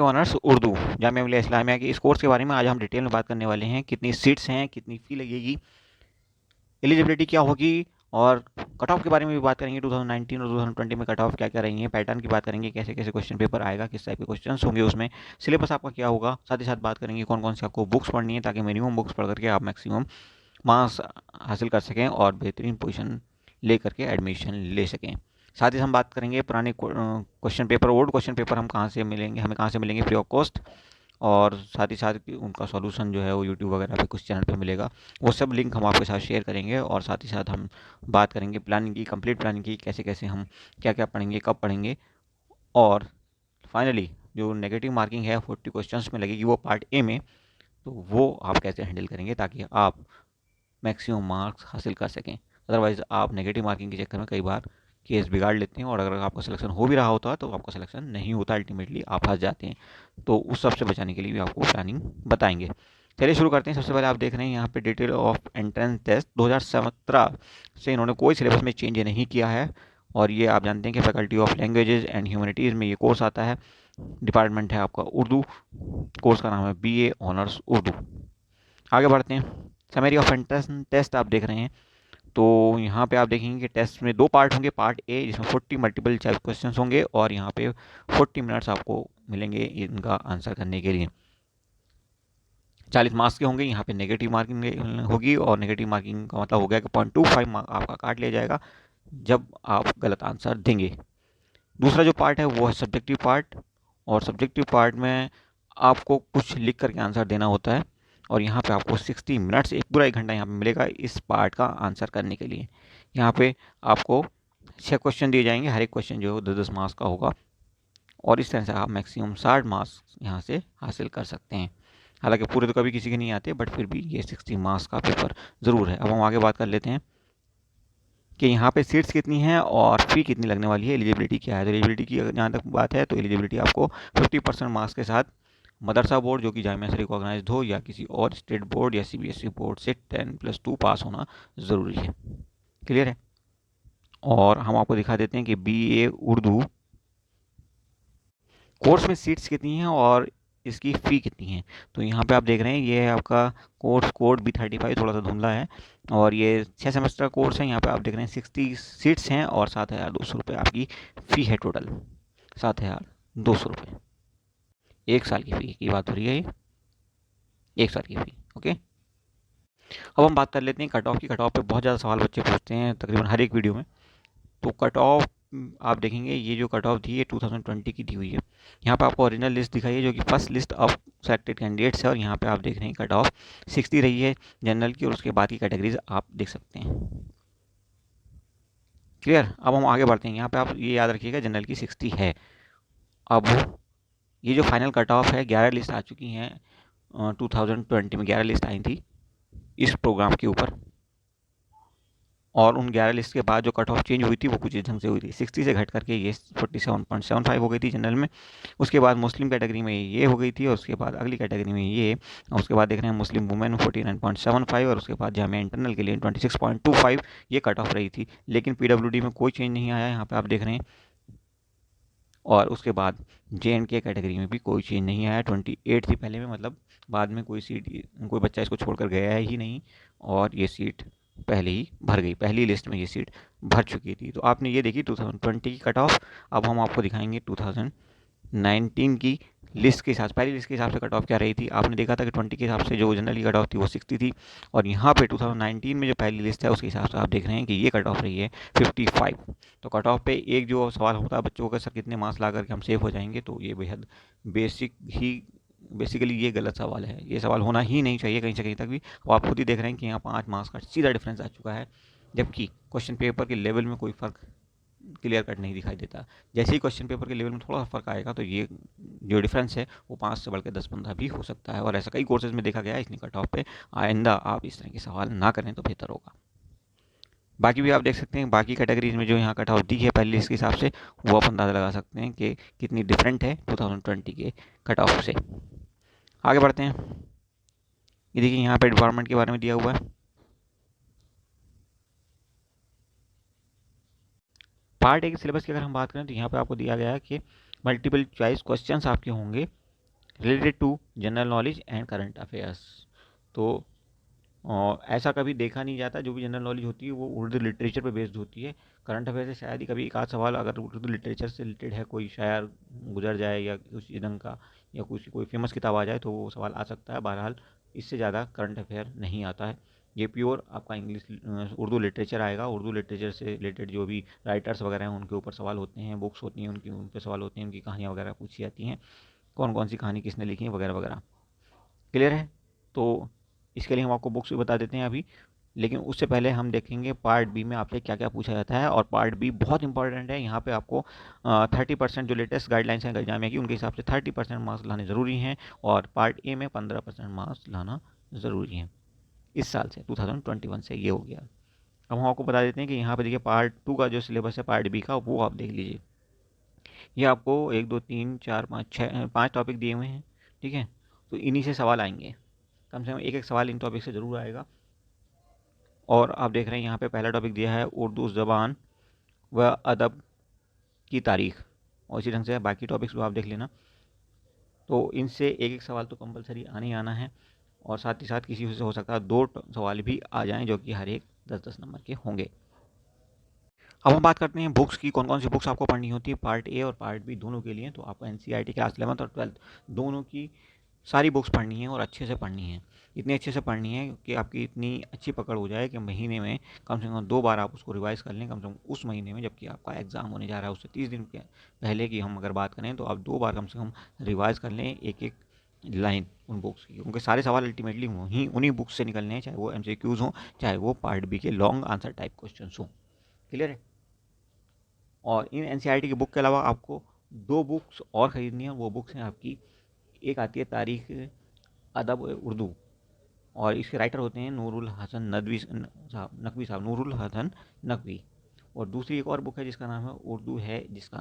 Honours Urdu Jamia Millia Islamia के इस course के बारे में आज हम डिटेल में बात करने वाले हैं। कितनी सीट्स हैं, कितनी फ़ी लगेगी, एलिजिबिलिटी क्या होगी और कट ऑफ के बारे में भी बात करेंगे। 2019 और 2020 में कट ऑफ क्या क्या रही है, पैटर्न की बात करेंगे, कैसे कैसे क्वेश्चन पेपर आएगा, किस टाइप के क्वेश्चन होंगे उसमें, सिलेबस आपका क्या होगा। साथ ही साथ बात करेंगे कौन कौन सी आपको बुक्स पढ़नी है ताकि मिनिमम बुक्स पढ़ करके आप मैक्सिमम मार्क्स हासिल कर सकें और बेहतरीन पोजीशन ले करके एडमिशन ले सकें। साथ ही हम बात करेंगे पुराने question paper, old question paper हम कहाँ से मिलेंगे, हमें कहाँ से मिलेंगे फ्री ऑफ कॉस्ट, और साथ ही साथ उनका सॉल्यूशन जो है वो यूट्यूब वगैरह पे कुछ चैनल पे मिलेगा। वो सब लिंक हम आपके साथ शेयर करेंगे और साथ ही साथ हम बात करेंगे प्लानिंग की, कंप्लीट प्लानिंग की, कैसे कैसे हम क्या क्या पढ़ेंगे, कब पढ़ेंगे। और फाइनली जो नेगेटिव मार्किंग है 40 क्वेश्चंस में लगेगी वो पार्ट ए में, तो वो आप कैसे हैंडल करेंगे ताकि आप मैक्सिमम मार्क्स हासिल कर सकें। अदरवाइज़ आप नेगेटिव मार्किंग के चक्कर में कई बार केस बिगाड़ लेते हैं और अगर आपका सिलेक्शन हो भी रहा होता है तो आपका सिलेक्शन नहीं होता, अल्टीमेटली आप फंस जाते हैं। तो उस सब से बचाने के लिए भी आपको प्लानिंग बताएंगे। चलिए शुरू करते हैं। सबसे पहले आप देख रहे हैं यहाँ पे डिटेल ऑफ एंट्रेंस टेस्ट 2017 से इन्होंने कोई सिलेबस में चेंज नहीं किया है। और ये आप जानते हैं कि faculty of languages and humanities में ये कोर्स आता है। डिपार्टमेंट है आपका उर्दू, कोर्स का नाम है BA ऑनर्स उर्दू। आगे बढ़ते हैं। समरी ऑफ एंट्रेंस टेस्ट आप देख रहे हैं, तो यहाँ पे आप देखेंगे कि टेस्ट में दो पार्ट होंगे। पार्ट ए जिसमें 40 मल्टीपल चॉइस क्वेश्चन होंगे और यहाँ पे 40 मिनट्स आपको मिलेंगे इनका आंसर करने के लिए। 40 मार्क्स के होंगे। यहाँ पे नेगेटिव मार्किंग होगी और नेगेटिव मार्किंग का मतलब हो गया कि 0.25 आपका काट लिया जाएगा जब आप गलत आंसर देंगे। दूसरा जो पार्ट है वो है सब्जेक्टिव पार्ट, और सब्जेक्टिव पार्ट में आपको कुछ लिख करके आंसर देना होता है और यहाँ पे आपको 60 मिनट्स, एक पूरा 1 घंटा यहाँ पे मिलेगा इस पार्ट का आंसर करने के लिए। यहाँ पे आपको 6 क्वेश्चन दिए जाएंगे, हर एक क्वेश्चन जो है 10-10 मार्क्स का होगा और इस तरह से आप मैक्सिमम 60 मार्क्स यहाँ से हासिल कर सकते हैं। हालांकि पूरे तो कभी किसी के नहीं आते, बट फिर भी ये 60 मार्क्स का पेपर ज़रूर है। अब हम आगे बात कर लेते हैं कि यहाँ पे सीट्स कितनी हैं और फ़ी कितनी लगने वाली है, एलिजिबिलिटी क्या है। तो एलिजिबिलिटी की अगर जहाँ तक बात है तो एलिजिबिलिटी आपको 50% मार्क्स के साथ मदरसा बोर्ड जो कि जामिया से रिकॉग्नाइज्ड हो या किसी और स्टेट बोर्ड या CBSE बोर्ड से 10+2 पास होना ज़रूरी है। क्लियर है। और हम आपको दिखा देते हैं कि BA उर्दू कोर्स में सीट्स कितनी हैं और इसकी फ़ी कितनी है। तो यहाँ पे आप देख रहे हैं ये है आपका कोर्स कोड B35, थोड़ा सा धुंधला है और ये 6 सेमेस्टर का कोर्स है। यहाँ पे आप देख रहे हैं 60 सीट्स हैं और 7,200 रुपये आपकी फ़ी है टोटल। 7,200 रुपये 1 साल की फ़ी की बात हो रही है, ये 1 साल की फ़ी। ओके, अब हम बात कर लेते हैं कट ऑफ की। कट ऑफ पे बहुत ज़्यादा सवाल बच्चे पूछते हैं तकरीबन हर एक वीडियो में। तो कट ऑफ आप देखेंगे ये जो कट ऑफ थी ये 2020 की दी हुई है। यहाँ पे आपको ओरिजिनल लिस्ट दिखाई है जो कि first list of selected candidates है और यहाँ पे आप देख रहे हैं कट ऑफ 60 रही है जनरल की और उसके बाद की कैटेगरीज आप देख सकते हैं। क्लियर। अब हम आगे बढ़ते हैं। यहाँ पे आप ये याद रखिएगा जनरल की 60 है। अब ये जो फाइनल कट ऑफ है 11 लिस्ट आ चुकी हैं। 2020 में 11 लिस्ट आई थी इस प्रोग्राम के ऊपर और उन 11 लिस्ट के बाद जो कट ऑफ चेंज हुई थी वो कुछ इस ढंग से हुई थी। 60 से घट करके ये 47.75 हो गई थी जनरल में। उसके बाद मुस्लिम कैटेगरी में ये हो गई थी और उसके बाद अगली कैटेगरी में ये, और उसके बाद देख रहे हैं मुस्लिम वुमेन 49.75 और उसके बाद जामिया इंटरनल के लिए 26.25 ये कट ऑफ रही थी। लेकिन PWD में कोई चेंज नहीं आया, यहाँ पर आप देख रहे हैं। और उसके बाद JNK कैटेगरी में भी कोई चेंज नहीं आया। 28 थी पहले में, मतलब बाद में कोई बच्चा इसको छोड़कर गया ही नहीं और ये सीट पहले ही भर गई, पहली लिस्ट में ये सीट भर चुकी थी। तो आपने ये देखी 2020 की कट ऑफ। अब हम आपको दिखाएंगे 2019 की लिस्ट के हिसाब से, पहली लिस्ट के हिसाब से कट ऑफ क्या रही थी। आपने देखा था कि 20 के हिसाब से जो जनरली कट ऑफ थी वो 60 थी और यहाँ पे 2019 में जो पहली लिस्ट है उसके हिसाब से आप देख रहे हैं कि ये कट ऑफ रही है 55। तो कट ऑफ पे एक जो सवाल होता है बच्चों का, सर कितने मार्क्स ला करके हम सेफ हो जाएंगे, तो ये बेहद बेसिकली ये गलत सवाल है। ये सवाल होना ही नहीं चाहिए कहीं से कहीं तक भी। अब आप खुद ही देख रहे हैं कि यहाँ 5 मार्क्स का सीधा डिफरेंस आ चुका है, जबकि क्वेश्चन पेपर के लेवल में कोई फ़र्क क्लियर कट नहीं दिखाई देता। जैसे ही क्वेश्चन पेपर के लेवल में थोड़ा सा फर्क आएगा तो ये जो डिफरेंस है वो 5 से बढ़ के 10-15 भी हो सकता है और ऐसा कई कोर्सेज में देखा गया है। इसलिए कट ऑफ पे आइंदा आप इस तरह के सवाल ना करें तो बेहतर होगा। बाकी भी आप देख सकते हैं, बाकी कैटेगरीज में जो यहाँ कट ऑफ दी है पहली लिस्ट के हिसाब से वो आप अंदाज़ा लगा सकते हैं कि कितनी डिफरेंट है 2020 के कट ऑफ से। आगे बढ़ते हैं। ये देखिए यहाँ पे डिपार्टमेंट के बारे में दिया हुआ है। पार्ट ए के सिलेबस की अगर हम बात करें तो यहाँ पे आपको दिया गया है कि मल्टीपल चॉइस क्वेश्चंस आपके होंगे related to general knowledge and current affairs. तो ऐसा कभी देखा नहीं जाता, जो भी जनरल नॉलेज होती है वो उर्दू लिटरेचर पे बेस्ड होती है। करंट अफेयर से शायद ही कभी एक आध सवाल अगर उर्दू लिटरेचर से रिलेटेड है, कोई शायर गुजर जाए या उसी ढंग का या कुछ कोई फेमस किताब आ जाए तो वो सवाल आ सकता है। बहरहाल इससे ज़्यादा करंट अफेयर नहीं आता है। ये प्योर आपका इंग्लिश उर्दू लिटरेचर आएगा। उर्दू लिटरेचर से रिलेटेड जो भी राइटर्स वगैरह हैं उनके ऊपर सवाल होते हैं, बुक्स होती हैं उनकी, उन पर सवाल होते हैं, उनकी कहानियाँ वगैरह पूछी जाती हैं, कौन कौन सी कहानी किसने लिखी है वगैरह वगैरह। क्लियर है? तो इसके लिए हम आपको बुक्स भी बता देते हैं अभी, लेकिन उससे पहले हम देखेंगे पार्ट बी में आपसे क्या क्या पूछा जाता है। और पार्ट बी बहुत इंपॉर्टेंट है। यहाँ पे आपको 30% जो लेटेस्ट गाइडलाइंस हैं जामिया की, उनके हिसाब से 30% मार्क्स लाने ज़रूरी हैं, और पार्ट ए में 15% मार्क्स लाना ज़रूरी है इस साल से, 2021 से। ये हो गया। अब हम आपको बता देते हैं कि यहाँ पे देखिए पार्ट 2 का जो सिलेबस है पार्ट बी का, वो आप देख लीजिए। ये आपको 1 2 3 4 5 6 5 टॉपिक दिए हुए हैं, ठीक है। तो इन्हीं से सवाल आएंगे, कम से कम एक एक सवाल इन टॉपिक से ज़रूर आएगा। और आप देख रहे हैं यहाँ पे पहला टॉपिक दिया है उर्दू ज़बान व अदब की तारीख, और इसी ढंग से बाकी टॉपिक्स भी आप देख लेना। तो इनसे एक एक सवाल तो कंपलसरी आने ही आना है, और साथ ही साथ किसी से हो सकता है 2 सवाल भी आ जाएं, जो कि हर एक 10-10 नंबर के होंगे। अब हम बात करते हैं बुक्स की, कौन कौन सी बुक्स आपको पढ़नी होती है पार्ट ए और पार्ट बी दोनों के लिए। तो आपको एनसीईआरटी क्लास 11th और 12th दोनों की सारी बुक्स पढ़नी है, और अच्छे से पढ़नी है। इतनी अच्छे से पढ़नी है कि आपकी इतनी अच्छी पकड़ हो जाए कि महीने में कम से कम 2 बार आप उसको रिवाइज़ कर लें, कम से कम उस महीने में जबकि आपका एग्ज़ाम होने जा रहा है उससे 30 दिन के पहले की हम अगर बात करें, तो आप 2 बार कम से कम रिवाइज़ कर लें एक एक लाइन उन बुक्स की, क्योंकि सारे सवाल अल्टीमेटली वहीं उन्हीं बुक्स से निकलने हैं, चाहे वो एमसीक्यूज़ हों, चाहे वो पार्ट बी के लॉन्ग आंसर टाइप क्वेश्चन हों। क्लियर है? और इन एनसीईआरटी की बुक के अलावा आपको 2 बुक्स और ख़रीदनी है। वो बुक्स हैं आपकी, एक आती है तारीख़ अदब उर्दू, और इसके राइटर होते हैं नूरुल हसन नदवी साहब, नकवी साहब, नूरुल हसन नकवी। और दूसरी एक और बुक है जिसका नाम है उर्दू है जिसका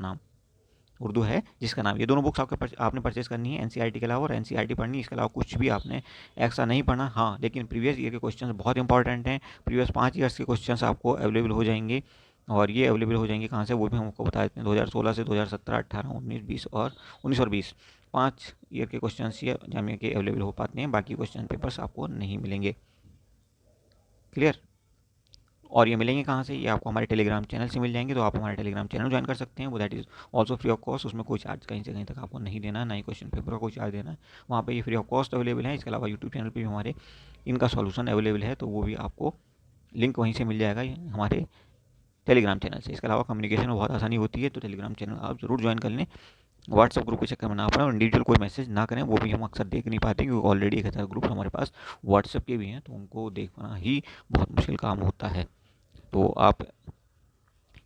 नाम। ये दोनों बुक्स आपने परचेज़ करनी है एनसीईआरटी के अलावा, और एनसीईआरटी पढ़नी है। इसके अलावा कुछ भी आपने एक्स्ट्रा नहीं पढ़ना। हाँ, लेकिन प्रीवियस ईयर के क्वेश्चंस बहुत इंपॉर्टेंट हैं। प्रीवियस 5 ईयर्स के क्वेश्चंस आपको अवेलेबल हो जाएंगे, और ये अवेलेबल हो जाएंगे कहाँ से, वो भी हम आपको बता देते हैं। 2016 से 2017, 18, 19, 20 और 19 और 20, 5 ईयर के क्वेश्चंस ये जामिया के अवेलेबल हो पाते हैं। बाकी क्वेश्चन पेपर्स आपको नहीं मिलेंगे। क्लियर? और ये मिलेंगे कहाँ से, ये आपको हमारे टेलीग्राम चैनल से मिल जाएंगे। तो आप हमारे टेलीग्राम चैनल ज्वाइन कर सकते हैं, वो that is also free of cost. उसमें कोई चार्ज कहीं से कहीं तक आपको नहीं देना है, ना ही क्वेश्चन पेपर का कोई चार्ज देना है। वहाँ पे ये फ्री ऑफ कॉस्ट अवेलेबल है। इसके अलावा यूट्यूब चैनल पे भी हमारे इनका सॉल्यूशन अवेलेबल है, तो वो भी आपको लिंक वहीं से मिल जाएगा हमारे टेलीग्राम चैनल से। इसके अलावा कम्युनिकेशन में बहुत आसानी होती है, तो टेलीग्राम चैनल आप ज़रूर ज्वाइन कर लें। व्हाट्सअप ग्रुप के चक्कर में ना पड़े और इंडिविजुअल कोई मैसेज ना करें, वो भी हम अक्सर देख नहीं पाते, क्योंकि ऑलरेडी 1000 ग्रुप हमारे पास व्हाट्सअप के भी हैं, तो उनको देखना ही बहुत मुश्किल काम होता है। तो आप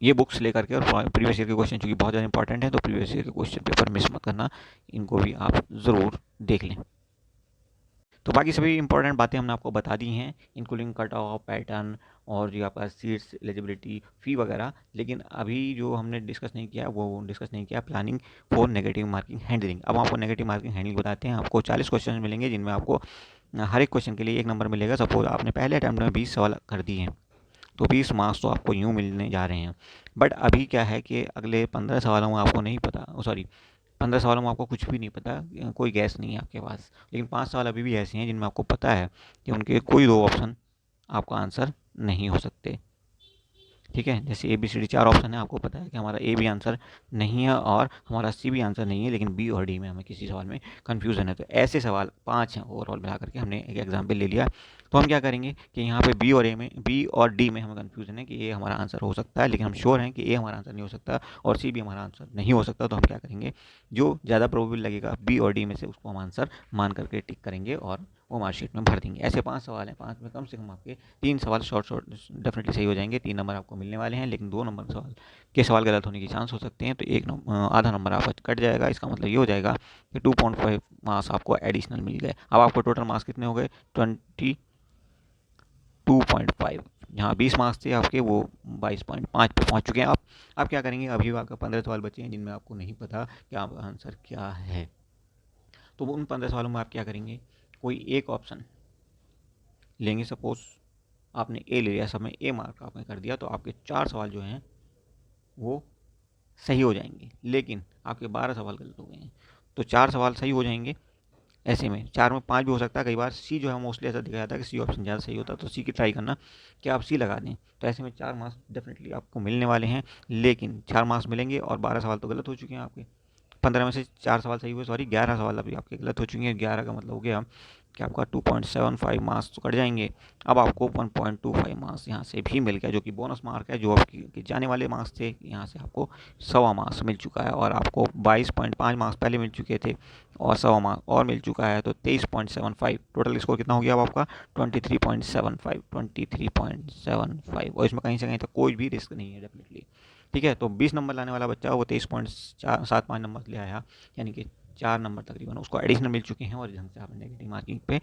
ये बुक्स लेकर के, और प्रीवियस ईयर के क्वेश्चन चूँकि बहुत ज़्यादा इंपॉर्टेंट है, तो प्रीवियस ईयर के क्वेश्चन पेपर मिस मत करना, इनको भी आप ज़रूर देख लें। तो बाकी सभी इंपॉर्टेंट बातें हमने आपको बता दी हैं, इंक्लूडिंग कट ऑफ पैटर्न और जो आपका सीट्स, एलिजिबिलिटी, फ़ी वगैरह। लेकिन अभी जो हमने डिस्कस नहीं किया, वो डिस्कस नहीं किया planning for negative marking handling. अब आपको नेगेटिव मार्किंग हैंडलिंग बताते हैं। आपको 40 क्वेश्चन मिलेंगे, जिनमें आपको हर एक क्वेश्चन के लिए 1 नंबर मिलेगा। सपोज आपने पहले अटैम्प्ट में 20 सवाल कर दिए हैं, तो 20 मार्क्स तो आपको यूँ मिलने जा रहे हैं। बट अभी क्या है कि अगले 15 सवालों में आपको नहीं पता, सॉरी 15 सवालों में आपको कुछ भी नहीं पता, कोई गैस नहीं है आपके पास। लेकिन 5 सवाल अभी भी ऐसे हैं जिनमें आपको पता है कि उनके कोई 2 ऑप्शन आपका आंसर नहीं हो सकते। ठीक है, जैसे A B C D 4 option है, आपको पता है कि हमारा ए भी आंसर नहीं है और हमारा सी भी आंसर नहीं है, लेकिन बी और डी में हमें किसी सवाल में कन्फ्यूज़न है। तो ऐसे सवाल 5 हैं ओवरऑल मिला करके, हमने एक एग्जाम्पल ले लिया। तो हम क्या करेंगे कि यहाँ पे बी और डी में हमें कन्फ्यूज़न है कि ए हमारा आंसर हो सकता है, लेकिन हम श्योर हैं कि ए हमारा आंसर नहीं हो सकता और सी भी हमारा आंसर नहीं हो सकता। तो हम क्या करेंगे, जो ज़्यादा प्रोबेबल लगेगा बी और डी में से, उसको हम आंसर मान करके टिक करेंगे और वो मार्कशीट में भर देंगे। ऐसे 5 सवाल हैं, 5 में कम से कम आपके 3 सवाल शॉर्ट डेफिनेटली सही हो जाएंगे, 3 नंबर आपको मिलने वाले हैं। लेकिन 2 नंबर सवाल गलत होने की चांस हो सकते हैं, तो आधा नंबर आपका कट जाएगा। इसका मतलब ये हो जाएगा कि 2.5 मार्क्स आपको एडिशनल मिल गए। अब आपको टोटल मार्क्स कितने हो गए, 22.5। यहाँ 20 मार्क्स थे आपके, वो 22.5 पे पहुँच चुके हैं आप। अब क्या करेंगे, अभी आपका 15 सवाल बचे हैं जिनमें आपको नहीं पता कि आपका आंसर क्या है। तो उन 15 सवालों में आप क्या करेंगे, कोई एक ऑप्शन लेंगे। सपोज आपने ए ले लिया, सब में ए मार्क आपने कर दिया, तो आपके 4 सवाल जो हैं वो सही हो जाएंगे, लेकिन आपके 12 सवाल गलत हो गए हैं। तो 4 सवाल सही हो जाएंगे, ऐसे में 4 में 5 भी हो सकता है, कई बार सी जो है मोस्टली ऐसा दिखा जाता है कि सी ऑप्शन ज़्यादा सही होता है, तो सी की ट्राई करना कि आप सी लगा दें। तो ऐसे में 4 मार्क्स डेफिनेटली आपको मिलने वाले हैं, लेकिन 4 मार्क्स मिलेंगे और 12 सवाल तो गलत हो चुके हैं आपके। 15 में से 4 सवाल सही हुए, सॉरी 11 सवाल अभी आपके गलत हो चुके हैं। 11 का मतलब हो गया कि आपका 2.75 मार्क्स तो कट जाएंगे। अब आपको 1.25 मार्क्स यहाँ से भी मिल गया, जो कि बोनस मार्क है। जो आपके जाने वाले मार्क्स थे, यहाँ से आपको 1.25 मार्क्स मिल चुका है, और आपको 22.5 मार्क्स पहले मिल चुके थे और 1.25 मार्क्स और मिल चुका है, तो 23.75। टोटल स्कोर कितना हो गया अब आपका? 23.75, 23.75। और इसमें कहीं से कहीं तक कोई भी रिस्क नहीं है डेफिनेटली। ठीक है, तो 20 नंबर लाने वाला बच्चा वो 23.75 नंबर ले आया, यानी कि 4 नंबर तकरीबन उसको एडिशनल मिल चुके हैं, और इस ढंग से आपने नेगेटिव मार्किंग पे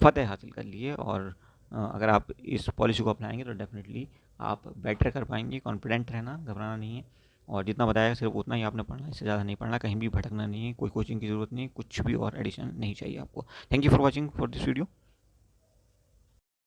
फतेह हासिल कर लिए। और अगर आप इस पॉलिसी को अपनाएंगे तो डेफिनेटली आप बेटर कर पाएंगे। कॉन्फिडेंट रहना, घबराना नहीं है, और जितना बताया सिर्फ उतना ही आपने पढ़ना है, इससे ज़्यादा नहीं पढ़ना, कहीं भी भटकना नहीं है, कोई कोचिंग की ज़रूरत नहीं है, कुछ भी और एडिशन नहीं चाहिए आपको। Thank you for watching for this video.